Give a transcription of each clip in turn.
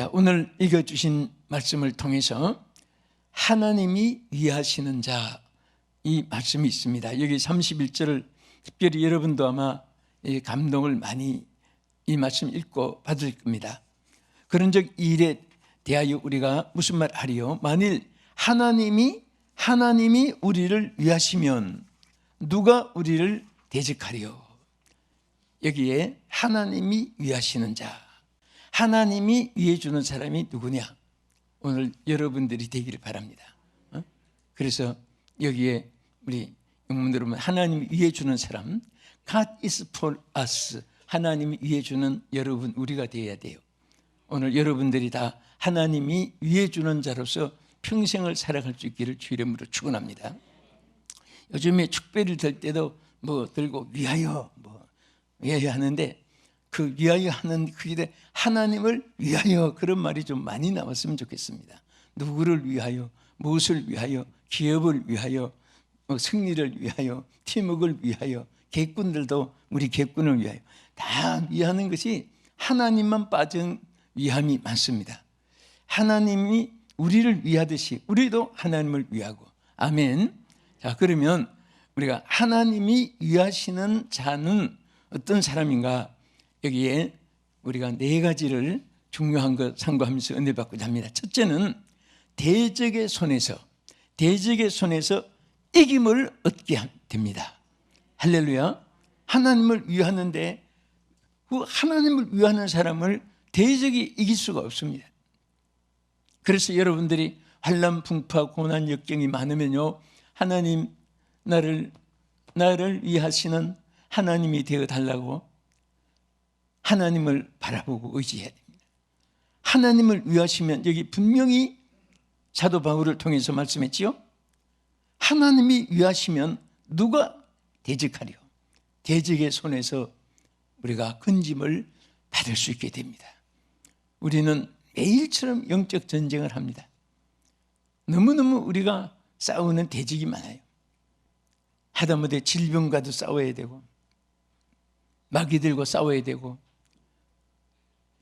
자, 오늘 읽어주신 말씀을 통해서 하나님이 위하시는 자, 이 말씀이 있습니다. 여기 31절을 특별히 여러분도 아마 감동을 많이 이 말씀 읽고 받을 겁니다. 그런즉 이 일에 대하여 우리가 무슨 말 하리요? 만일 하나님이 우리를 위하시면 누가 우리를 대적하리요? 여기에 하나님이 위하시는 자, 하나님이 위해 주는 사람이 누구냐? 오늘 여러분들이 되기를 바랍니다. 그래서 여기에 우리 영문으로 보면 하나님이 위해 주는 사람, God is for us. 하나님이 위해 주는 여러분, 우리가 되어야 돼요. 오늘 여러분들이 다 하나님이 위해 주는 자로서 평생을 살아갈 수 있기를 주 이름으로 축원합니다. 요즘에 축배를 들 때도 들고 위하여 위하여 하는데, 그 위하여 하는 그 일에 하나님을 위하여, 그런 말이 좀 많이 나왔으면 좋겠습니다. 누구를 위하여, 무엇을 위하여, 기업을 위하여, 승리를 위하여, 팀워크를 위하여, 객군들도 우리 객군을 위하여, 다 위하는 것이 하나님만 빠진 위함이 많습니다. 하나님이 우리를 위하듯이 우리도 하나님을 위하고. 아멘. 자, 그러면 우리가 하나님이 위하시는 자는 어떤 사람인가? 여기에 우리가 네 가지를 중요한 것 참고하면서 은혜 받고자 합니다. 첫째는 대적의 손에서 이김을 얻게 됩니다. 할렐루야. 하나님을 위하는데 그 하나님을 위하는 사람을 대적이 이길 수가 없습니다. 그래서 여러분들이 환난, 풍파, 고난, 역경이 많으면요, 하나님 나를 위하시는 하나님이 되어 달라고 하나님을 바라보고 의지해야 됩니다. 하나님을 위하시면, 여기 분명히 사도 바울을 통해서 말씀했지요. 하나님이 위하시면 누가 대적하리요? 대적의 손에서 우리가 건짐을 받을 수 있게 됩니다. 우리는 매일처럼 영적 전쟁을 합니다. 너무너무 우리가 싸우는 대적이 많아요. 하다못해 질병과도 싸워야 되고, 마귀들과 싸워야 되고,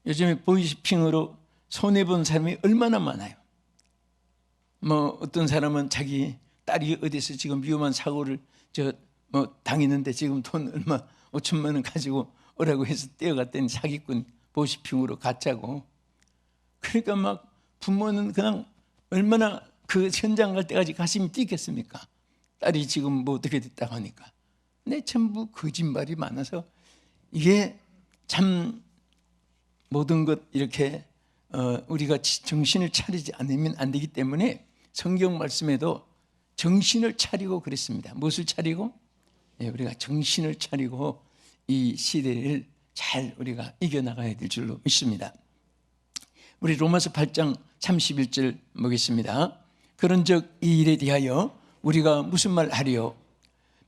요즘에 보이스피싱으로 손해본 사람이 얼마나 많아요. 어떤 사람은 자기 딸이 어디서 지금 위험한 사고를 당했는데 지금 돈 얼마 5천만 원 가지고 오라고 해서 떼어갔더니 사기꾼 보이스피싱으로 가짜고. 그러니까 막 부모는 그냥 얼마나 그 현장 갈 때까지 가슴이 뛰겠습니까? 딸이 지금 어떻게 됐다고 하니까. 근데 전부 거짓말이 많아서 이게 참 모든 것 이렇게 우리가 정신을 차리지 않으면 안 되기 때문에 성경 말씀에도 정신을 차리고 그랬습니다. 무엇을 차리고? 우리가 정신을 차리고 이 시대를 잘 우리가 이겨나가야 될 줄로 믿습니다. 우리 로마서 8장 31절 보겠습니다. 그런즉 이 일에 대하여 우리가 무슨 말 하리요?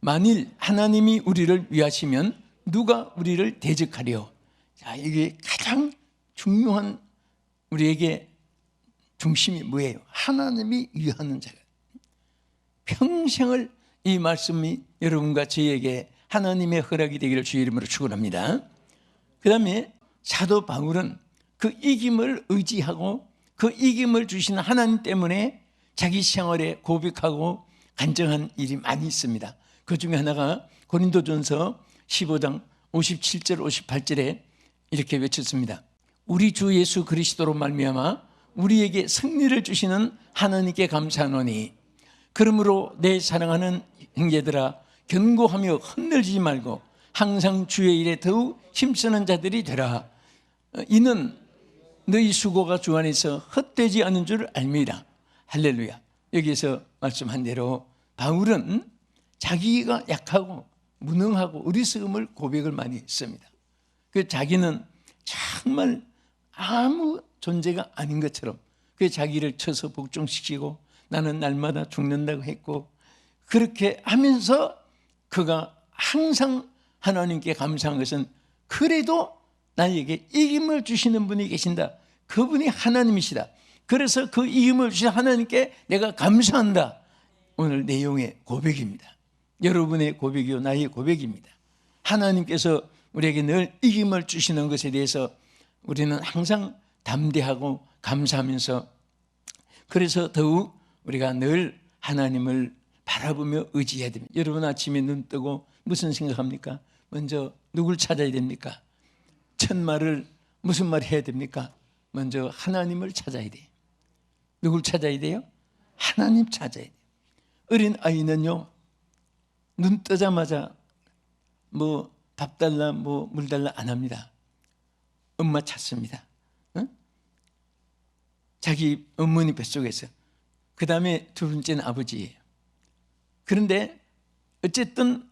만일 하나님이 우리를 위하시면 누가 우리를 대적하리요? 자, 이게 가장 중요한 우리에게 중심이 뭐예요? 하나님이 위하는 자가. 평생을 이 말씀이 여러분과 저에게 하나님의 허락이 되기를 주의 이름으로 축원합니다. 그 다음에 사도 바울은 그 이김을 의지하고 그 이김을 주신 하나님 때문에 자기 생활에 고백하고 간증한 일이 많이 있습니다. 그 중에 하나가 고린도전서 15장 57절 58절에 이렇게 외쳤습니다. 우리 주 예수 그리스도로 말미암아 우리에게 승리를 주시는 하나님께 감사하노니, 그러므로 내 사랑하는 형제들아, 견고하며 흔들리지 말고 항상 주의 일에 더욱 힘쓰는 자들이 되라. 이는 너희 수고가 주 안에서 헛되지 않은 줄 알미라. 할렐루야. 여기서 말씀한 대로 바울은 자기가 약하고 무능하고 어리석음을 고백을 많이 했습니다. 그 자기는 정말 아무 존재가 아닌 것처럼 그 자기를 쳐서 복종시키고 나는 날마다 죽는다고 했고, 그렇게 하면서 그가 항상 하나님께 감사한 것은, 그래도 나에게 이김을 주시는 분이 계신다. 그분이 하나님이시다. 그래서 그 이김을 주신 하나님께 내가 감사한다. 오늘 내용의 고백입니다. 여러분의 고백이요 나의 고백입니다. 하나님께서 우리에게 늘 이김을 주시는 것에 대해서 우리는 항상 담대하고 감사하면서, 그래서 더욱 우리가 늘 하나님을 바라보며 의지해야 됩니다. 여러분 아침에 눈 뜨고 무슨 생각합니까? 먼저 누굴 찾아야 됩니까? 첫 말을 무슨 말 해야 됩니까? 먼저 하나님을 찾아야 돼요. 누굴 찾아야 돼요? 하나님 찾아야 돼요. 어린 아이는요, 눈 뜨자마자 뭐 밥 달라 뭐 물 달라 안 합니다. 엄마 찾습니다. 응? 자기 어머니 뱃속에서. 그 다음에 두 번째는 아버지예요. 그런데 어쨌든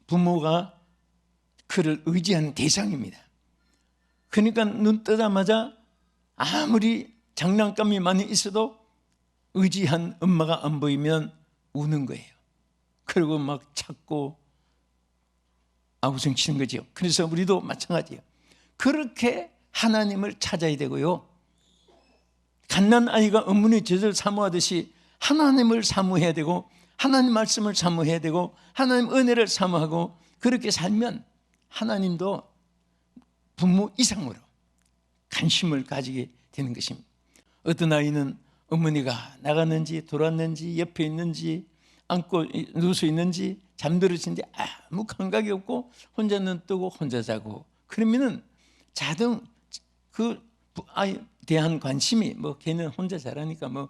부모가 그를 의지하는 대상입니다. 그러니까 눈 뜨자마자 아무리 장난감이 많이 있어도 의지한 엄마가 안 보이면 우는 거예요. 그리고 막 찾고 아우성 치는 거죠. 그래서 우리도 마찬가지예요. 그렇게 하나님을 찾아야 되고요. 갓난 아이가 어머니 젖을 사모하듯이 하나님을 사모해야 되고, 하나님 말씀을 사모해야 되고, 하나님 은혜를 사모하고, 그렇게 살면 하나님도 부모 이상으로 관심을 가지게 되는 것입니다. 어떤 아이는 어머니가 나갔는지 돌았는지 옆에 있는지 안고 누워서 있는지 잠들었는지 아무 감각이 없고 혼자 눈 뜨고 혼자 자고, 그러면은 자동 그 아이에 대한 관심이 뭐 걔는 혼자 자라니까 뭐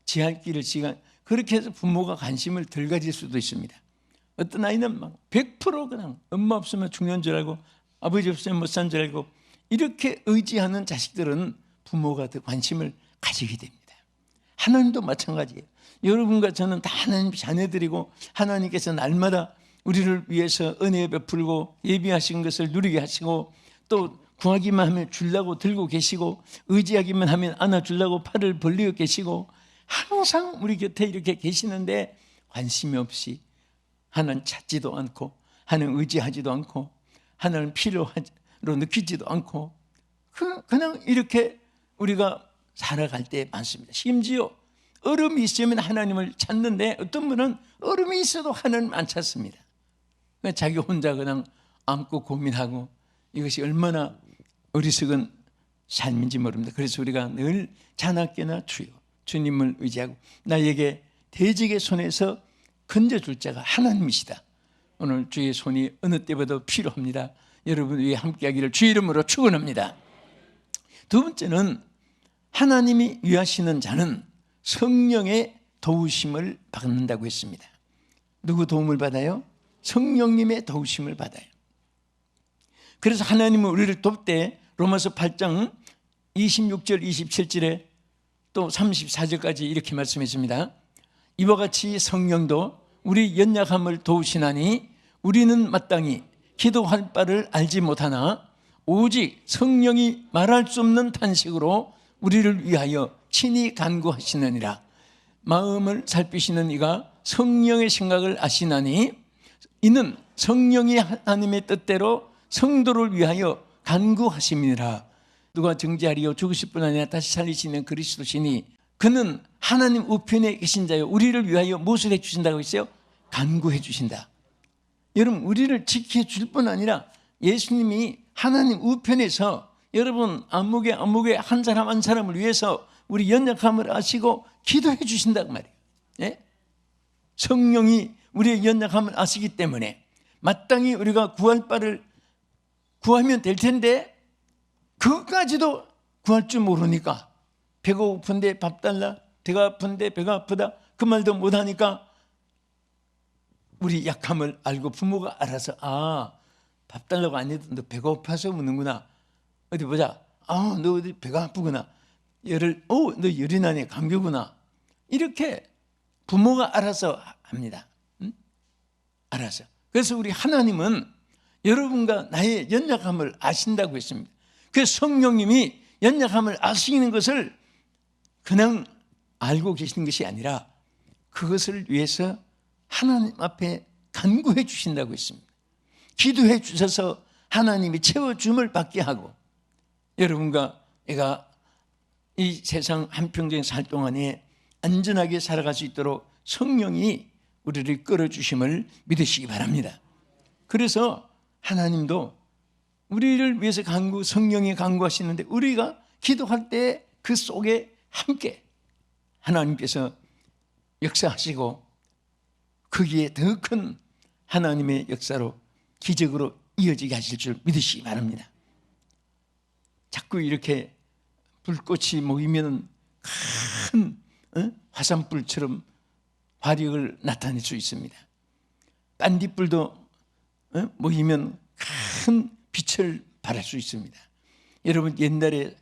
지할 길을 지가, 그렇게 해서 부모가 관심을 덜 가질 수도 있습니다. 어떤 아이는 막 100% 그냥 엄마 없으면 죽는 줄 알고 아버지 없으면 못 산 줄 알고, 이렇게 의지하는 자식들은 부모가 더 관심을 가지게 됩니다. 하나님도 마찬가지예요. 여러분과 저는 다 하나님 자녀들이고, 하나님께서 날마다 우리를 위해서 은혜 베풀고 예비하신 것을 누리게 하시고, 또 구하기만 하면 주려고 들고 계시고, 의지하기만 하면 안아주려고 팔을 벌리고 계시고, 항상 우리 곁에 이렇게 계시는데 관심이 없이 하나님 찾지도 않고, 하나님 의지하지도 않고, 하나님 필요로 느끼지도 않고, 그냥 이렇게 우리가 살아갈 때 많습니다. 심지어 얼음이 있으면 하나님을 찾는데, 어떤 분은 얼음이 있어도 하나님 안 찾습니다. 자기 혼자 그냥 안고 고민하고, 이것이 얼마나 어리석은 삶인지 모릅니다. 그래서 우리가 늘 자나깨나 주님을 의지하고, 나에게 대적의 손에서 건져줄 자가 하나님이시다. 오늘 주의 손이 어느 때보다 필요합니다. 여러분 위해 함께하기를 주의 이름으로 축원합니다. 두 번째는 하나님이 위하시는 자는 성령의 도우심을 받는다고 했습니다. 누구 도움을 받아요? 성령님의 도우심을 받아요. 그래서 하나님은 우리를 돕을 때 로마서 8장 26절 27절에 또 34절까지 이렇게 말씀했습니다. 이와 같이 성령도 우리 연약함을 도우시나니 우리는 마땅히 기도할 바를 알지 못하나 오직 성령이 말할 수 없는 탄식으로 우리를 위하여 친히 간구하시느니라. 마음을 살피시는 이가 성령의 생각을 아시나니 이는 성령이 하나님의 뜻대로 성도를 위하여 간구하심이니라. 누가 정죄하리요 죽으실 뿐 아니라 다시 살리시는 그리스도시니 그는 하나님 우편에 계신 자요 우리를 위하여 무엇을 해주신다고 했어요? 간구해 주신다. 여러분 우리를 지켜줄 뿐 아니라 예수님이 하나님 우편에서 여러분 안목에 한 사람 한 사람을 위해서 우리 연약함을 아시고 기도해 주신다고 말이에요. 예? 성령이 우리의 연약함을 아시기 때문에 마땅히 우리가 구할 바를 구하면 될 텐데 그것까지도 구할 줄 모르니까 배가 고픈데 밥 달라, 배가 아픈데 배가 아프다 그 말도 못하니까 우리 약함을 알고 부모가 알아서 밥 달라고 안 해도 너 배가 고파서 우는구나. 어디 보자. 너 어디 배가 아프구나. 너 열이 나네. 감기구나. 이렇게 부모가 알아서 합니다. 응? 알아서. 그래서 우리 하나님은 여러분과 나의 연약함을 아신다고 했습니다. 그 성령님이 연약함을 아시는 것을 그냥 알고 계시는 것이 아니라 그것을 위해서 하나님 앞에 간구해 주신다고 했습니다. 기도해 주셔서 하나님이 채워줌을 받게 하고 여러분과 내가 이 세상 한평생 살 동안에 안전하게 살아갈 수 있도록 성령이 우리를 끌어주심을 믿으시기 바랍니다. 그래서 하나님도 우리를 위해서 성령이 간구하시는데 우리가 기도할 때 그 속에 함께 하나님께서 역사하시고 거기에 더 큰 하나님의 역사로 기적으로 이어지게 하실 줄 믿으시기 바랍니다. 자꾸 이렇게 불꽃이 모이면 큰 화산불처럼 화력을 나타낼 수 있습니다. 반딧불도 모이면 큰 빛을 발할 수 있습니다. 여러분, 옛날에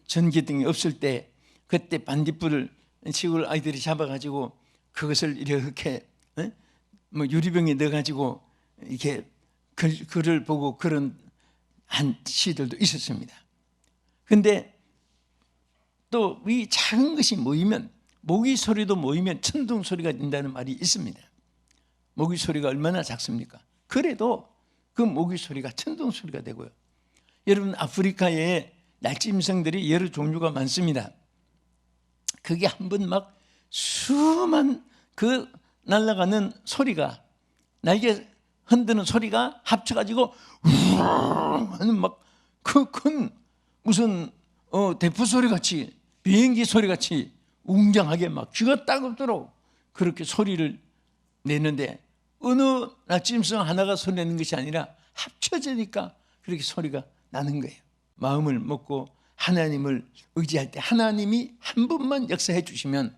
전기등이 없을 때 그때 반딧불을 시골 아이들이 잡아가지고 그것을 이렇게 유리병에 넣어가지고 이렇게 글을 보고 그런 한 시들도 있었습니다. 근데 또 이 작은 것이 모이면, 모기 소리도 모이면 천둥 소리가 된다는 말이 있습니다. 모기 소리가 얼마나 작습니까? 그래도 그 모기 소리가 천둥 소리가 되고요. 여러분, 아프리카에 날짐승들이 여러 종류가 많습니다. 그게 한 번 막 수만 그 날아가는 소리가, 날개 흔드는 소리가 합쳐가지고 하는 막 그 큰 무슨 대포 소리 같이, 비행기 소리 같이 웅장하게 막 귀가 따갑도록 그렇게 소리를 내는데, 어느 낙짐승 하나가 소리 내는 것이 아니라 합쳐지니까 그렇게 소리가 나는 거예요. 마음을 먹고 하나님을 의지할 때 하나님이 한 번만 역사해 주시면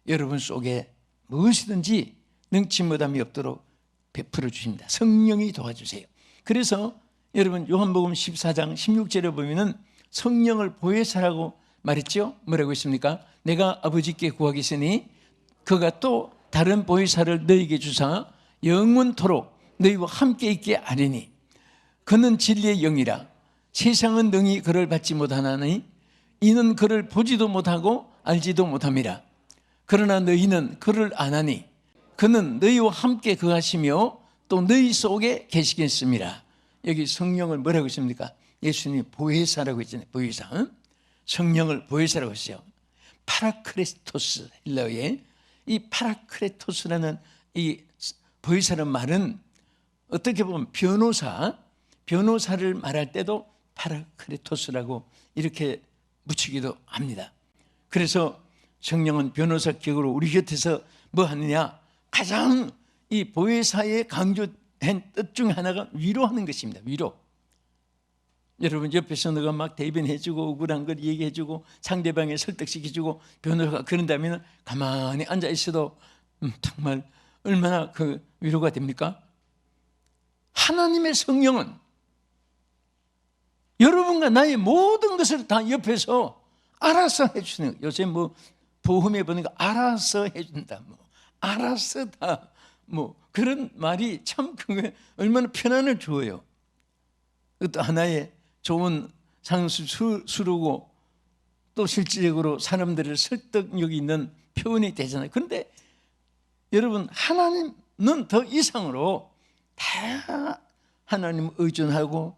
여러분 속에 무엇이든지 능치 못함이 없도록 베풀어 주십니다. 성령이 도와주세요. 그래서 여러분, 요한복음 14장 16절에 보면은 성령을 보혜사라고 말했죠. 뭐라고 했습니까? 내가 아버지께 구하겠으니 그가 또 다른 보혜사를 너희에게 주사 영원토록 너희와 함께 있게 하리니 그는 진리의 영이라. 세상은 능히 그를 받지 못하나니 이는 그를 보지도 못하고 알지도 못함이라. 그러나 너희는 그를 아나니 그는 너희와 함께 거하시며 또 너희 속에 계시겠습니다. 여기 성령을 뭐라고 했습니까? 예수님이 보혜사라고 했잖아요. 보혜사. 성령을 보혜사라고 했어요. 파라크레토스, 헬라어에 이 파라크레토스라는 이 보혜사라는 말은 어떻게 보면 변호사를 말할 때도 파라크레토스라고 이렇게 붙이기도 합니다. 그래서 성령은 변호사 격으로 우리 곁에서 뭐 하느냐? 가장 이 보혜사의 강조한 뜻 중에 하나가 위로하는 것입니다. 위로. 여러분, 옆에서 너가 막 대변해주고 억울한 걸 얘기해주고 상대방에 설득시켜주고 변호사가 그런다면 가만히 앉아있어도 정말 얼마나 그 위로가 됩니까? 하나님의 성령은 여러분과 나의 모든 것을 다 옆에서 알아서 해주는 거예요. 요새 뭐 보험에 보니까 알아서 해준다, 뭐 알아서 다, 뭐 그런 말이 참 그게 얼마나 편안을 줘요. 그것도 하나의 좋은 상수수르고 또 실질적으로 사람들을 설득력이 있는 표현이 되잖아요. 그런데 여러분, 하나님은 더 이상으로 다 하나님 의존하고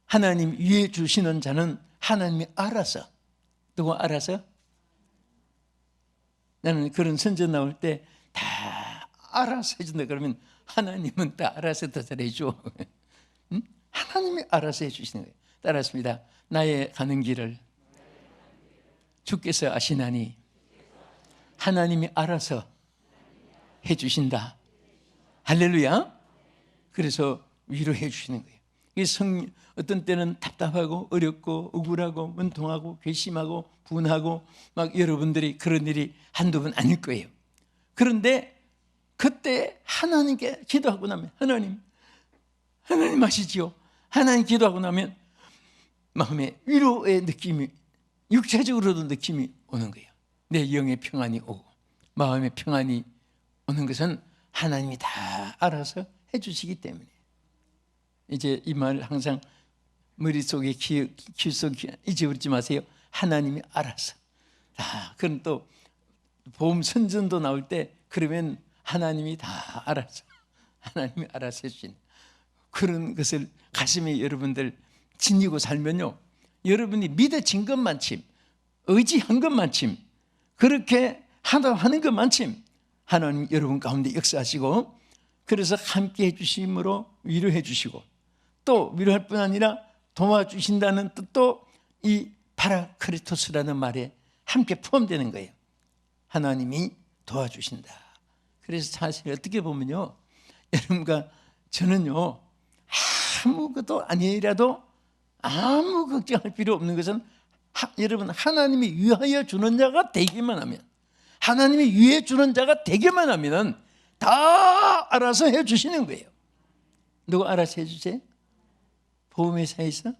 하나님 위에 주시는 자는 하나님이 알아서, 누구 알아서? 나는 그런 선전 나올 때 다 알아서 해준다 그러면 하나님은 다 알아서 더 잘해줘. 응? 하나님이 알아서 해주시는 거예요. 따랐습니다. 나의 가는 길을 주께서 아시나니 하나님이 알아서 해주신다. 할렐루야. 그래서 위로해 주시는 거예요. 어떤 때는 답답하고 어렵고 억울하고 문통하고 괘씸하고 분하고 막 여러분들이 그런 일이 한두 번 아닐 거예요. 그런데 그때 하나님께 기도하고 나면 하나님 하시지요. 하나님 기도하고 나면 마음에 위로의 느낌이, 육체적으로도 느낌이 오는 거예요. 내 영의 평안이 오고 마음의 평안이 오는 것은 하나님이 다 알아서 해주시기 때문에. 이제 이 말 항상 머릿속에 귀속에 잊어버리지 마세요. 하나님이 알아서. 그럼 또 보험 선전도 나올 때 그러면 하나님이 다 알아서, 하나님이 알아서 해주신 그런 것을 가슴에 여러분들 지니고 살면요, 여러분이 믿어진 것만큼, 의지한 것만큼, 그렇게 하는 것만큼 하나님 여러분 가운데 역사하시고, 그래서 함께 해주심으로 위로해 주시고, 또 위로할 뿐 아니라 도와주신다는 뜻도 이 파라크리토스라는 말에 함께 포함되는 거예요. 하나님이 도와주신다. 그래서 사실 어떻게 보면요, 여러분과 저는요, 아무것도 아니라도 아무 걱정할 필요 없는 것은 여러분, 하나님이 위하여 주는 자가 되기만 하면, 하나님이 위해 주는 자가 되기만 하면 다 알아서 해주시는 거예요. 누가 알아서 해주세요? 보험회사에서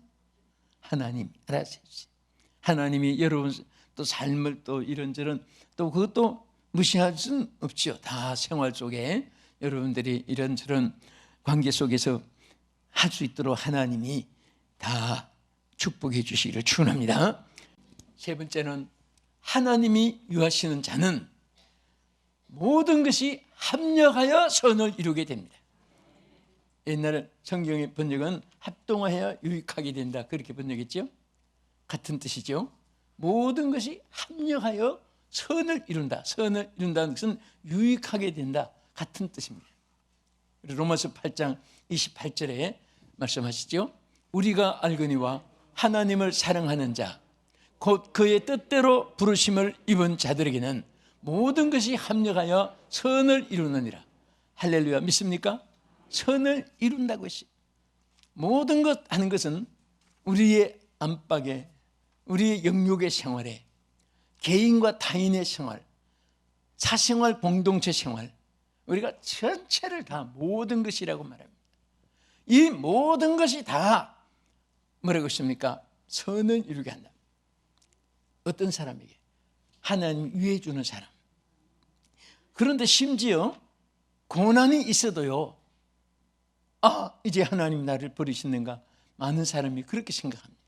하나님 알아서 해주세요. 하나님이 여러분 또 삶을 또 이런저런 또 그것도 무시할 수는 없죠. 다 생활 속에 여러분들이 이런저런 관계 속에서 할 수 있도록 하나님이 다 축복해 주시기를 축원합니다. 세 번째는 하나님이 유하시는 자는 모든 것이 합력하여 선을 이루게 됩니다. 옛날에 성경의 번역은 합동하여 유익하게 된다, 그렇게 번역했죠. 같은 뜻이죠. 모든 것이 합력하여 선을 이룬다. 선을 이룬다는 것은 유익하게 된다, 같은 뜻입니다. 로마서 8장 28절에 말씀하시죠. 우리가 알거니와 하나님을 사랑하는 자 곧 그의 뜻대로 부르심을 입은 자들에게는 모든 것이 합력하여 선을 이루느니라. 할렐루야, 믿습니까? 선을 이룬다고 했어요. 모든 것 하는 것은 우리의 안팎에, 우리의 영역의 생활에, 개인과 타인의 생활, 사생활 공동체 생활, 우리가 전체를 다 모든 것이라고 말합니다. 이 모든 것이 다 뭐라고 했습니까? 선을 이루게 한다. 어떤 사람에게? 하나님 위해 주는 사람. 그런데 심지어 고난이 있어도요, 이제 하나님 나를 버리시는가? 많은 사람이 그렇게 생각합니다.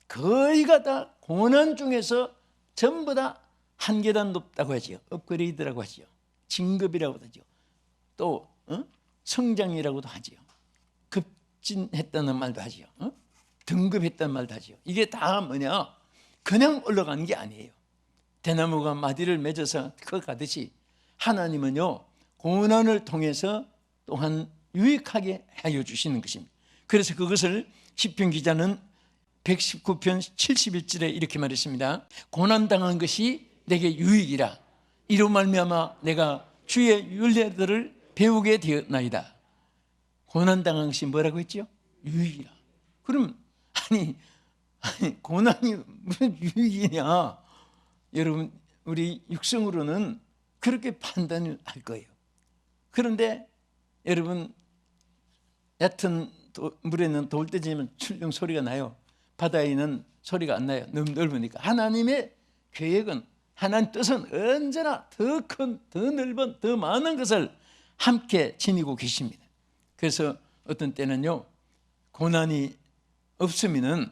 거의가 다 고난 중에서 전부 다 한 계단 높다고 하죠. 업그레이드라고 하죠. 진급이라고도 하죠. 또 성장이라고도 하죠. 급진했다는 말도 하죠. 등급했다는 말도 하죠. 이게 다 뭐냐? 그냥 올라가는 게 아니에요. 대나무가 마디를 맺어서 커가듯이 하나님은요, 고난을 통해서 또한 유익하게 하여 주시는 것입니다. 그래서 그것을 시편 기자는 119편 71절에 이렇게 말했습니다. 고난당한 것이 내게 유익이라. 이로 말미암아 내가 주의 율례들을 배우게 되었나이다. 고난당한 것이 뭐라고 했죠? 유익이라. 그럼 아니 고난이 무슨 유익이냐? 여러분, 우리 육성으로는 그렇게 판단을 할 거예요. 그런데 여러분, 얕은 물에는 돌 떼지면 출렁 소리가 나요. 바다에는 소리가 안 나요. 너무 넓으니까. 하나님의 계획은, 하나님 뜻은 언제나 더 큰, 더 넓은, 더 많은 것을 함께 지니고 계십니다. 그래서 어떤 때는요, 고난이 없으면은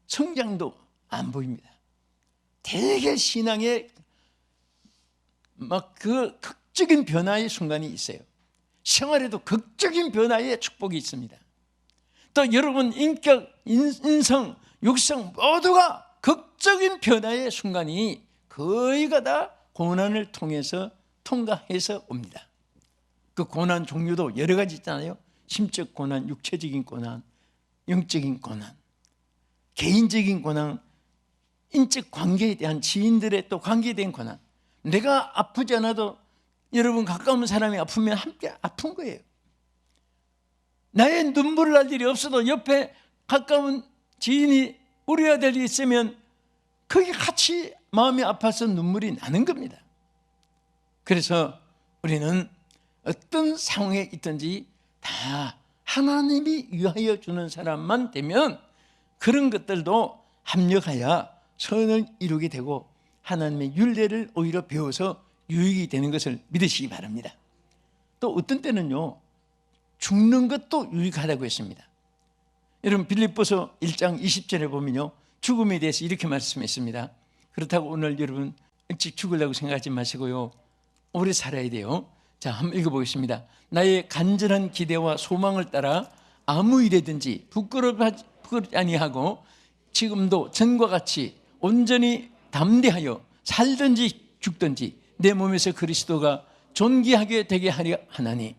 성장도 안 보입니다. 되게 신앙의 막 그 극적인 변화의 순간이 있어요. 생활에도 극적인 변화의 축복이 있습니다. 또 여러분 인격, 인성, 육성 모두가 극적인 변화의 순간이 거의가 다 고난을 통해서 통과해서 옵니다. 그 고난 종류도 여러 가지 있잖아요. 심적 고난, 육체적인 고난, 영적인 고난, 개인적인 고난, 인적 관계에 대한 지인들의 또 관계에 대한 고난. 내가 아프지 않아도 여러분 가까운 사람이 아프면 함께 아픈 거예요. 나의 눈물을 날 일이 없어도 옆에 가까운 지인이 울어야 될 일이 있으면 거기 같이 마음이 아파서 눈물이 나는 겁니다. 그래서 우리는 어떤 상황에 있든지 다 하나님이 위하여 주는 사람만 되면 그런 것들도 합력하여 선을 이루게 되고 하나님의 율례를 오히려 배워서 유익이 되는 것을 믿으시기 바랍니다. 또 어떤 때는요, 죽는 것도 유익하다고 했습니다. 여러분 빌립보서 1장 20절에 보면요, 죽음에 대해서 이렇게 말씀했습니다. 그렇다고 오늘 여러분 일찍 죽으려고 생각하지 마시고요, 오래 살아야 돼요. 자, 한번 읽어보겠습니다. 나의 간절한 기대와 소망을 따라 아무 일에든지 부끄럽지 아니하고 지금도 전과 같이 온전히 담대하여 살든지 죽든지 내 몸에서 그리스도가 존귀하게 되게 하려 하나니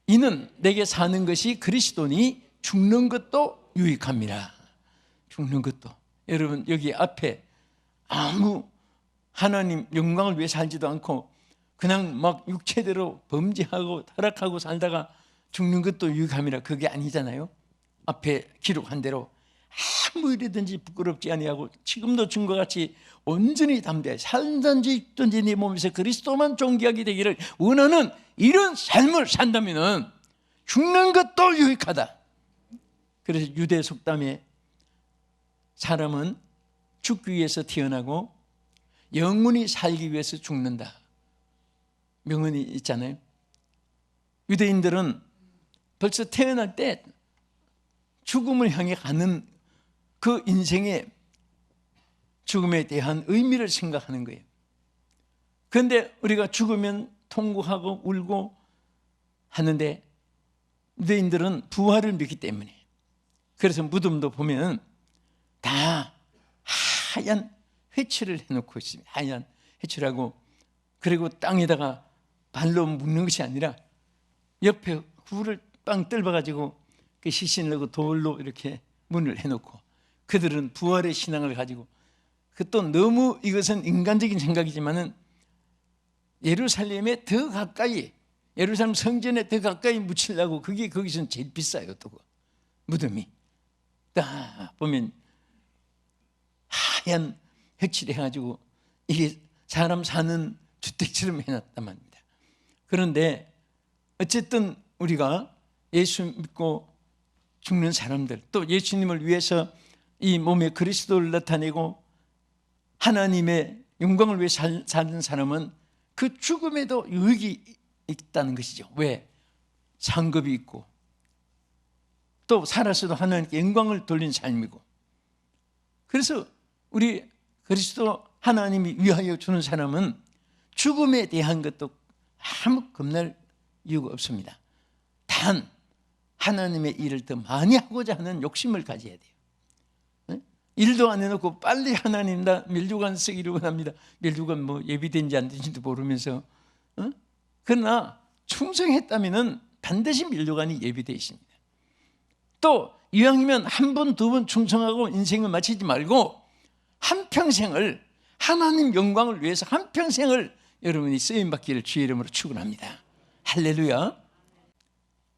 이는 내게 사는 것이 그리스도니 죽는 것도 유익함이라. 죽는 것도. 여러분 여기 앞에 아무 하나님 영광을 위해 살지도 않고 그냥 막 육체대로 범죄하고 타락하고 살다가 죽는 것도 유익함이라 그게 아니잖아요. 앞에 기록한 대로 아무 일이든지 부끄럽지 아니하고 지금도 증거 같이 온전히 담대하여 살든지 죽든지 네 몸에서 그리스도만 존귀하게 되기를 원하는 이런 삶을 산다면 죽는 것도 유익하다. 그래서 유대 속담에 사람은 죽기 위해서 태어나고 영원히 살기 위해서 죽는다 명언이 있잖아요. 유대인들은 벌써 태어날 때 죽음을 향해 가는 그 인생의 죽음에 대한 의미를 생각하는 거예요. 그런데 우리가 죽으면 통곡하고 울고 하는데 유대인들은 부활을 믿기 때문에, 그래서 무덤도 보면 다 하얀 회칠을 해놓고 있습니다. 하얀 회칠하고, 그리고 땅에다가 발로 묻는 것이 아니라 옆에 후를 빵 뜰어가지고 그 시신을 넣고 돌로 이렇게 문을 해놓고, 그들은 부활의 신앙을 가지고, 그 또 너무 이것은 인간적인 생각이지만은 예루살렘에 더 가까이, 예루살렘 성전에 더 가까이 묻히려고, 그게 거기서는 제일 비싸요. 또 무덤이 딱 보면 하얀 회칠해 가지고 이게 사람 사는 주택처럼 해놨단 말입니다. 그런데 어쨌든 우리가 예수 믿고 죽는 사람들, 또 예수님을 위해서 이 몸에 그리스도를 나타내고 하나님의 영광을 위해 사는 사람은 그 죽음에도 유익이 있다는 것이죠. 왜? 상급이 있고 또 살아서도 하나님께 영광을 돌린 삶이고, 그래서 우리 그리스도 하나님이 위하여 주는 사람은 죽음에 대한 것도 아무 겁날 이유가 없습니다. 단 하나님의 일을 더 많이 하고자 하는 욕심을 가져야 돼요. 일도 안 해놓고 빨리 하나님 나 멸류관 쓰기를 원합니다. 멸류관 뭐 예비된지 안 된지도 모르면서, 그러나 충성했다면 반드시 멸류관이 예비되어 있습니다. 또 이왕이면 한 번, 두 번 충성하고 인생을 마치지 말고 한평생을 하나님 영광을 위해서 한평생을 여러분이 쓰임받기를 주의 이름으로 축원합니다. 할렐루야.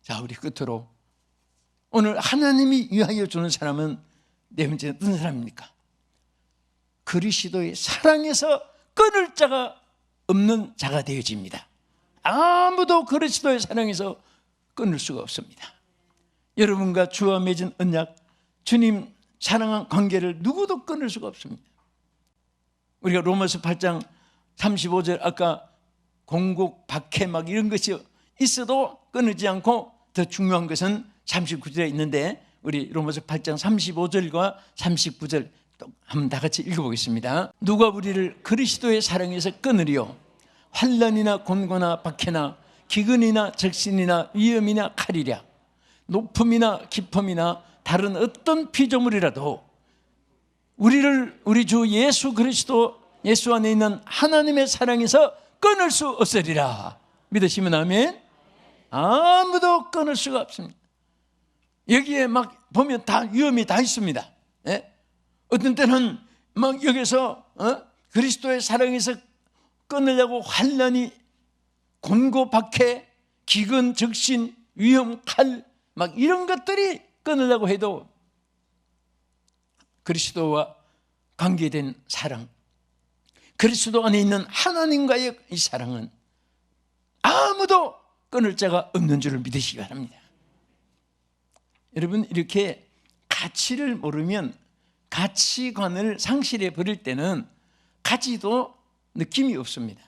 자, 우리 끝으로 오늘 하나님이 위하여 주는 사람은 네 번째 어떤 사람입니까? 그리스도의 사랑에서 끊을 자가 없는 자가 되어집니다. 아무도 그리스도의 사랑에서 끊을 수가 없습니다. 여러분과 주와 맺은 언약, 주님 사랑한 관계를 누구도 끊을 수가 없습니다. 우리가 로마서 8장 35절 아까 공곡, 박해 막 이런 것이 있어도 끊이지 않고, 더 중요한 것은 39절에 있는데 우리 로마서 8장 35절과 39절 한번 다 같이 읽어보겠습니다. 누가 우리를 그리스도의 사랑에서 끊으리요? 환난이나 곤고나 박해나 기근이나 적신이나 위험이나 칼이랴. 높음이나 깊음이나 다른 어떤 피조물이라도 우리를 우리 주 예수 그리스도 예수 안에 있는 하나님의 사랑에서 끊을 수 없으리라. 믿으시면 아멘. 아무도 끊을 수가 없습니다. 여기에 막 보면 다 위험이 다 있습니다. 예? 어떤 때는 막 여기서 그리스도의 사랑에서 끊으려고 환난이, 곤고, 박해, 기근, 적신, 위험, 칼 막 이런 것들이 끊으려고 해도 그리스도와 관계된 사랑, 그리스도 안에 있는 하나님과의 이 사랑은 아무도 끊을 자가 없는 줄을 믿으시기 바랍니다. 여러분, 이렇게 가치를 모르면, 가치관을 상실해 버릴 때는 가치도 느낌이 없습니다.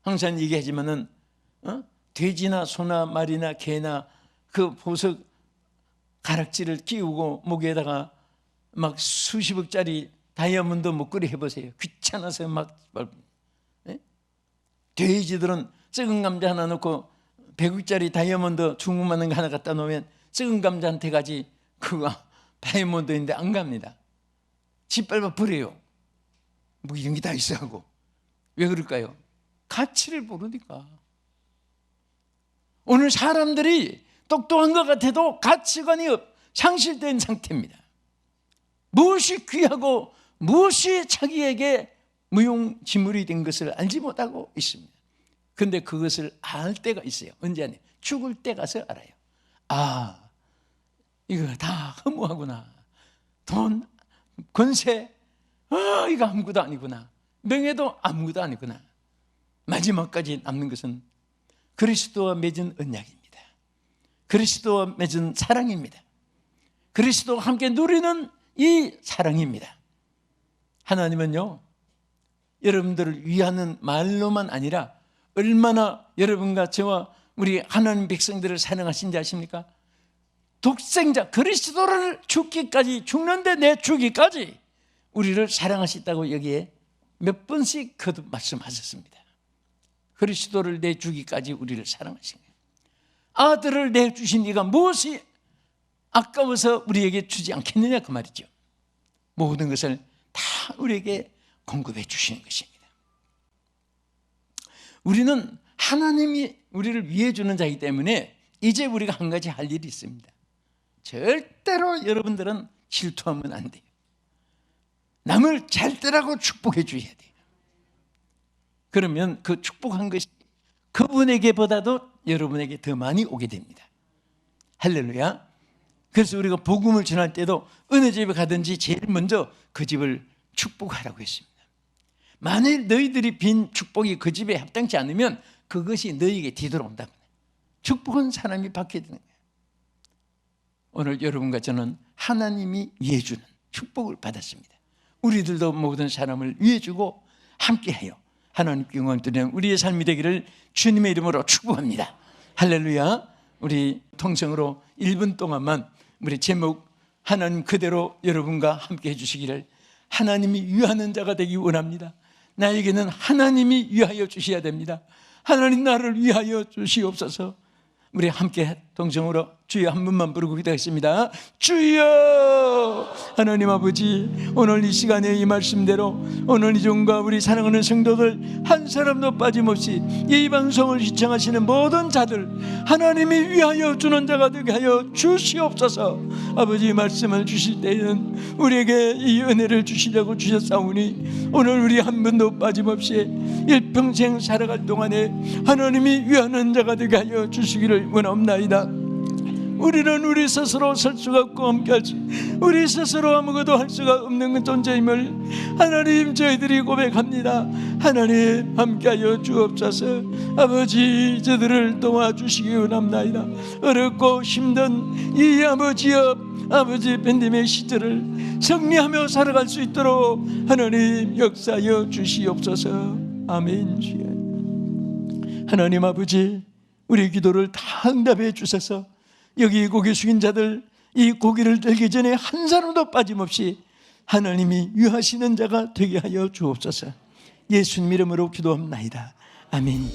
항상 얘기하지만은 돼지나 소나 말이나 개나 그 보석 가락지를 끼우고 목에다가 막 수십억짜리 다이아몬드 목걸이 해보세요. 귀찮아서 막. 돼지들은 썩은 감자 하나 넣고 100억짜리 다이아몬드 중국만한 거 하나 갖다 놓으면 썩은 감자한테 가지 그거 다이아몬드인데 안 갑니다. 짓밟아 버려요. 뭐 이런 게 다 있어 하고. 왜 그럴까요? 가치를 모르니까. 오늘 사람들이 똑똑한 것 같아도 가치관이 상실된 상태입니다. 무엇이 귀하고 무엇이 자기에게 무용지물이 된 것을 알지 못하고 있습니다. 그런데 그것을 알 때가 있어요. 언제 아니? 죽을 때 가서 알아요. 아, 이거 다 허무하구나. 돈, 권세, 이거 아무것도 아니구나. 명예도 아무것도 아니구나. 마지막까지 남는 것은 그리스도와 맺은 언약입니다. 그리스도와 맺은 사랑입니다. 그리스도와 함께 누리는 이 사랑입니다. 하나님은요, 여러분들을 위하는 말로만 아니라 얼마나 여러분과 저와 우리 하나님 백성들을 사랑하신지 아십니까? 독생자 그리스도를 죽기까지, 죽는데 내 죽기까지 우리를 사랑하셨다고 여기에 몇 번씩 거듭 말씀하셨습니다. 그리스도를 내주기까지 우리를 사랑하신 거예요. 아들을 내주신 이가 무엇이 아까워서 우리에게 주지 않겠느냐 그 말이죠. 모든 것을 다 우리에게 공급해 주시는 것입니다. 우리는 하나님이 우리를 위해 주는 자이기 때문에 이제 우리가 한 가지 할 일이 있습니다. 절대로 여러분들은 질투하면 안 돼요. 남을 잘 되라고 축복해 줘야 돼요. 그러면 그 축복한 것이 그분에게보다도 여러분에게 더 많이 오게 됩니다. 할렐루야. 그래서 우리가 복음을 전할 때도 어느 집에 가든지 제일 먼저 그 집을 축복하라고 했습니다. 만일 너희들이 빈 축복이 그 집에 합당치 않으면 그것이 너희에게 뒤돌아온다. 축복한 사람이 받게 되는 거예요. 오늘 여러분과 저는 하나님이 위해 주는 축복을 받았습니다. 우리들도 모든 사람을 위해 주고 함께해요. 하나님께 영광 드리는 우리의 삶이 되기를 주님의 이름으로 축복합니다. 할렐루야. 우리 통성으로 1분 동안만 우리 제목 하나님 그대로 여러분과 함께 해주시기를, 하나님이 위하는 자가 되기 원합니다. 나에게는 하나님이 위하여 주셔야 됩니다. 하나님 나를 위하여 주시옵소서. 우리 함께 동성으로 주여 한 번만 부르고 기도하겠습니다. 주여! 하나님 아버지, 오늘 이 시간에 이 말씀대로 오늘 이종과 우리 사랑하는 성도들 한 사람도 빠짐없이 이 방송을 시청하시는 모든 자들 하나님이 위하여 주는 자가 되게 하여 주시옵소서. 아버지, 말씀을 주실 때에는 우리에게 이 은혜를 주시려고 주셨사오니 오늘 우리 한 분도 빠짐없이 일평생 살아갈 동안에 하나님이 위하는 자가 되게 하여 주시기를 원옵나이다. 우리는 우리 스스로 설 수가 없고 함께할 수, 우리 스스로 아무것도 할 수가 없는 존재임을 하나님 저희들이 고백합니다. 하나님 함께하여 주옵소서. 아버지, 저들을 도와주시기 원합나이다. 어렵고 힘든 이 아버지 팬데믹 시절을 승리하며 살아갈 수 있도록 하나님 역사하여 주시옵소서. 아멘. 하나님 아버지, 우리 기도를 다 응답해 주셔서 여기 고개 숙인 자들 이 고개를 들기 전에 한 사람도 빠짐없이 하나님이 위하시는 자가 되게 하여 주옵소서. 예수님 이름으로 기도합나이다. 아멘.